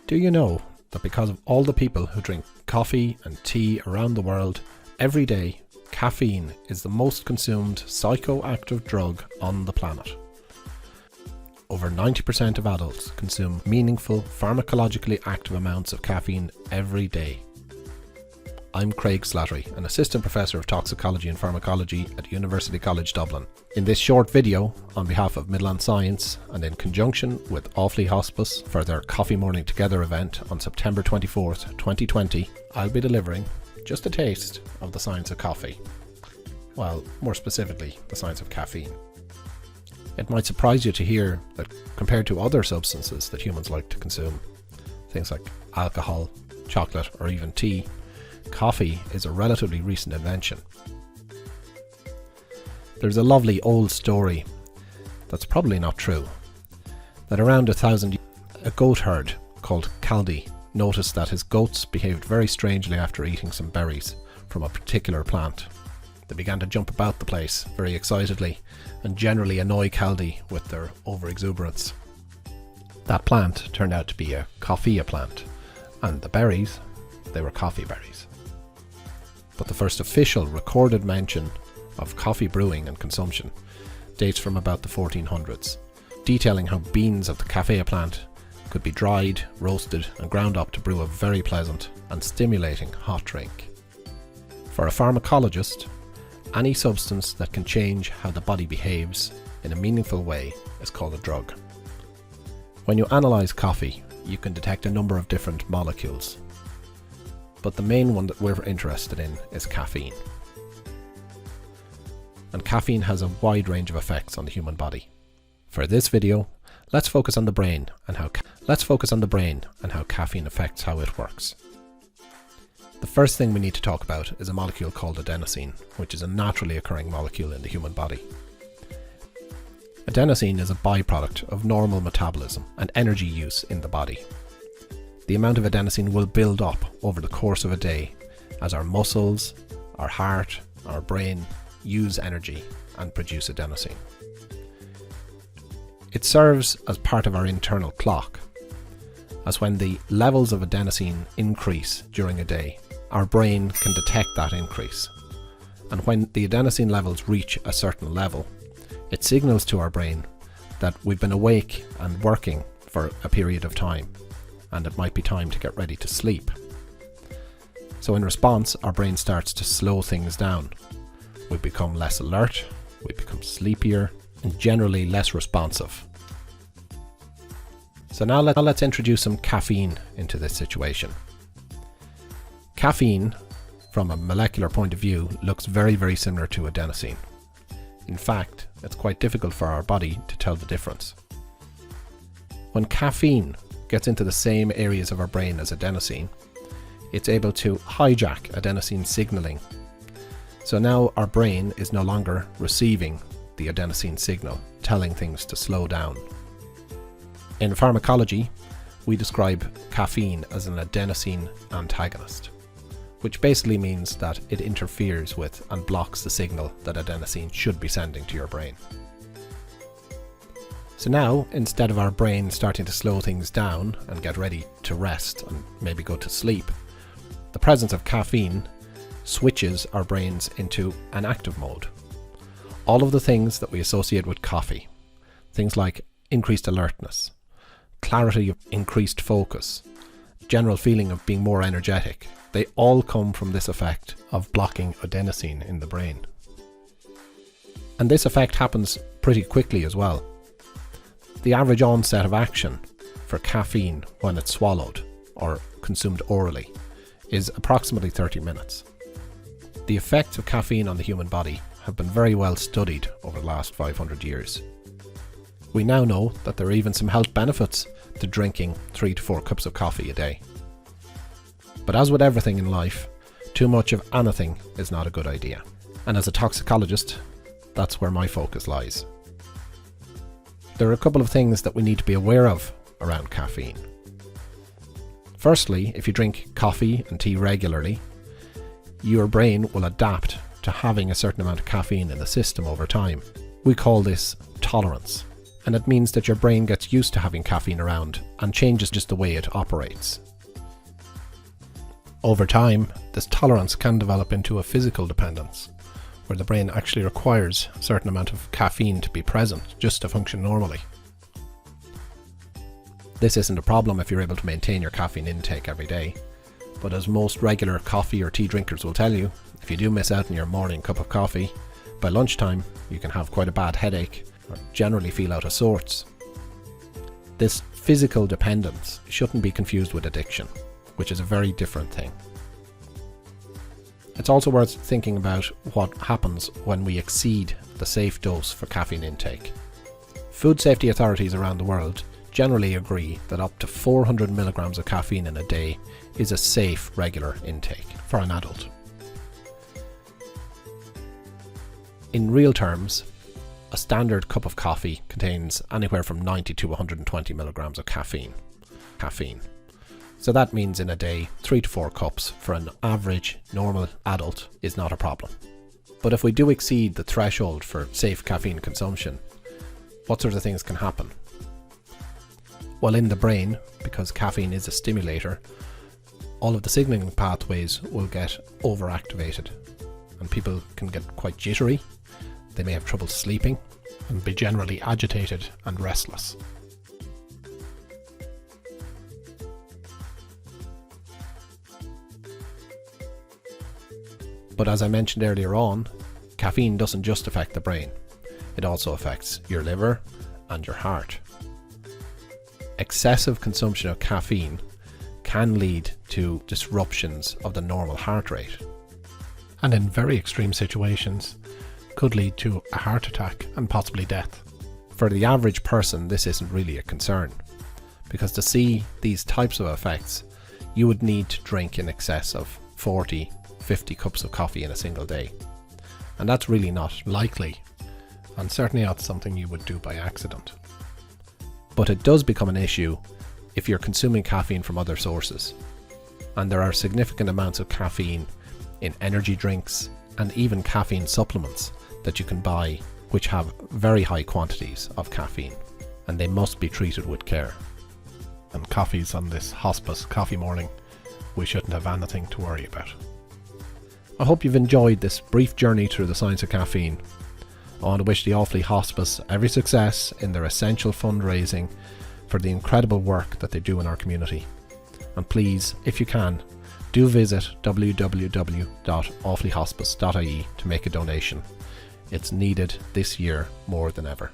Do you know that because of all the people who drink coffee and tea around the world every day, caffeine is the most consumed psychoactive drug on the planet? Over 90% of adults consume meaningful, pharmacologically active amounts of caffeine every day. I'm Craig Slattery, an assistant professor of toxicology and pharmacology at University College Dublin. In this short video, on behalf of Midlands Science and in conjunction with Offaly Hospice for their Coffee Morning Together event on September 24th, 2020, I'll be delivering just a taste of the science of coffee. Well, more specifically, the science of caffeine. It might surprise you to hear that compared to other substances that humans like to consume, things like alcohol, chocolate, or even tea, coffee is a relatively recent invention. There's a lovely old story that's probably not true, that around 1,000 years, a goat herd called Caldi noticed that his goats behaved very strangely after eating some berries from a particular plant. They began to jump about the place very excitedly and generally annoy Caldi with their overexuberance. That plant turned out to be a coffea plant, and the berries, they were coffee berries. But the first official recorded mention of coffee brewing and consumption dates from about the 1400s, detailing how beans of the coffea plant could be dried, roasted and ground up to brew a very pleasant and stimulating hot drink. For a pharmacologist, any substance that can change how the body behaves in a meaningful way is called a drug. When you analyse coffee, you can detect a number of different molecules, but the main one that we're interested in is caffeine. And caffeine has a wide range of effects on the human body. For this video, let's focus on the brain and how caffeine affects how it works. The first thing we need to talk about is a molecule called adenosine, which is a naturally occurring molecule in the human body. Adenosine is a byproduct of normal metabolism and energy use in the body. The amount of adenosine will build up over the course of a day as our muscles, our heart, our brain use energy and produce adenosine. It serves as part of our internal clock, as when the levels of adenosine increase during a day, our brain can detect that increase. And when the adenosine levels reach a certain level, it signals to our brain that we've been awake and working for a period of time, and it might be time to get ready to sleep. So in response, our brain starts to slow things down. We become less alert, we become sleepier, and generally less responsive. So now let's introduce some caffeine into this situation. Caffeine, from a molecular point of view, looks very, very similar to adenosine. In fact, it's quite difficult for our body to tell the difference. When caffeine gets into the same areas of our brain as adenosine, it's able to hijack adenosine signaling. So now our brain is no longer receiving the adenosine signal, telling things to slow down. In pharmacology, we describe caffeine as an adenosine antagonist, which basically means that it interferes with and blocks the signal that adenosine should be sending to your brain. So now, instead of our brain starting to slow things down and get ready to rest and maybe go to sleep, the presence of caffeine switches our brains into an active mode. All of the things that we associate with coffee, things like increased alertness, clarity of increased focus, general feeling of being more energetic, they all come from this effect of blocking adenosine in the brain. And this effect happens pretty quickly as well. The average onset of action for caffeine when it's swallowed or consumed orally is approximately 30 minutes. The effects of caffeine on the human body have been very well studied over the last 500 years. We now know that there are even some health benefits to drinking 3 to 4 cups of coffee a day. But as with everything in life, too much of anything is not a good idea. And as a toxicologist, that's where my focus lies. There are a couple of things that we need to be aware of around caffeine. Firstly, if you drink coffee and tea regularly, your brain will adapt to having a certain amount of caffeine in the system over time. We call this tolerance. And it means that your brain gets used to having caffeine around and changes just the way it operates. Over time, this tolerance can develop into a physical dependence, where the brain actually requires a certain amount of caffeine to be present just to function normally. This isn't a problem if you're able to maintain your caffeine intake every day, but as most regular coffee or tea drinkers will tell you, if you do miss out on your morning cup of coffee, by lunchtime you can have quite a bad headache or generally feel out of sorts. This physical dependence shouldn't be confused with addiction, which is a very different thing. It's also worth thinking about what happens when we exceed the safe dose for caffeine intake. Food safety authorities around the world generally agree that up to 400 milligrams of caffeine in a day is a safe regular intake for an adult. In real terms, a standard cup of coffee contains anywhere from 90 to 120 milligrams of caffeine. So that means in a day, 3 to 4 cups for an average normal adult is not a problem. But if we do exceed the threshold for safe caffeine consumption, what sort of things can happen? Well, in the brain, because caffeine is a stimulator, all of the signaling pathways will get overactivated and people can get quite jittery. They may have trouble sleeping and be generally agitated and restless. But as I mentioned earlier on, caffeine doesn't just affect the brain. It also affects your liver and your heart. Excessive consumption of caffeine can lead to disruptions of the normal heart rate, and in very extreme situations could lead to a heart attack and possibly death. For the average person, this isn't really a concern, because to see these types of effects, you would need to drink in excess of 40-50 cups of coffee in a single day, and that's really not likely, and certainly not something you would do by accident. But it does become an issue if you're consuming caffeine from other sources. And there are significant amounts of caffeine in energy drinks and even caffeine supplements that you can buy which have very high quantities of caffeine, and they must be treated with care. And coffees on this Hospice Coffee Morning, we shouldn't have anything to worry about. I hope you've enjoyed this brief journey through the science of caffeine. I want to wish the Offaly Hospice every success in their essential fundraising for the incredible work that they do in our community. And please, if you can, do visit www.offalyhospice.ie to make a donation. It's needed this year more than ever.